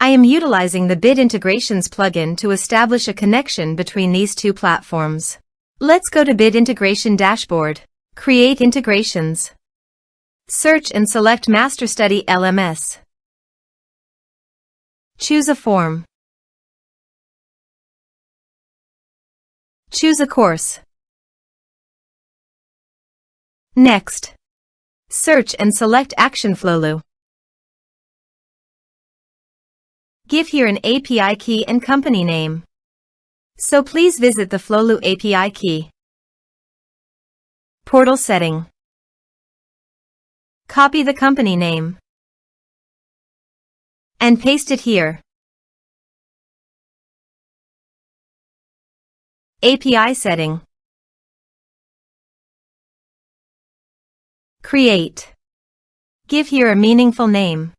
I am utilizing the Bit Integrations plugin to establish a connection between these two platforms. Let's go to Bit Integration Dashboard. Create integrations. Search and select MasterStudy LMS. Choose a form. Choose a course. Next, search and select Action Flowlu. Give here an API key and company name. So please visit the Flowlu API key. Portal setting. Copy the company name and paste it here. API setting. Create. Give here a meaningful name.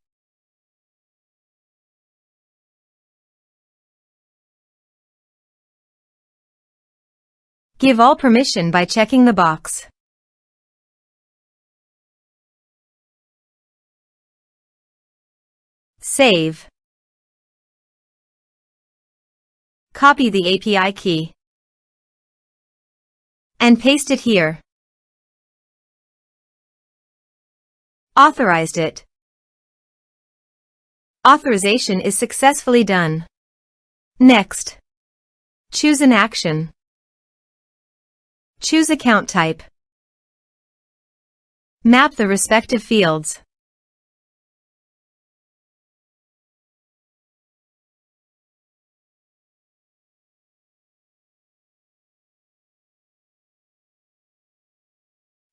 Give all permission by checking the box. Save. Copy the API key and paste it here. Authorized it. Authorization is successfully done. Next, choose an action. Choose account type. Map the respective fields.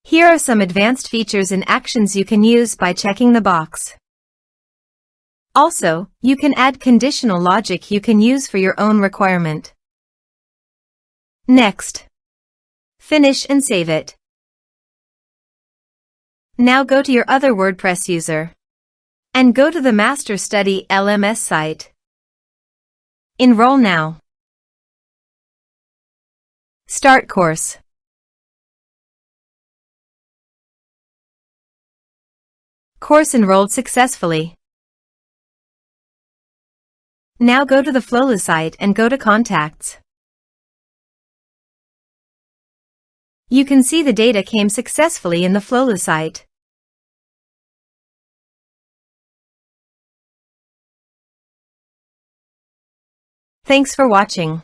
Here are some advanced features and actions you can use by checking the box. Also, you can add conditional logic you can use for your own requirement. Next, finish and save it. Now go to your other WordPress user and go to the MasterStudy LMS site. Enroll now. Start course. Course enrolled successfully. Now go to the Flowlu site and go to Contacts. You can see the data came successfully in the Flowlu site. Thanks for watching.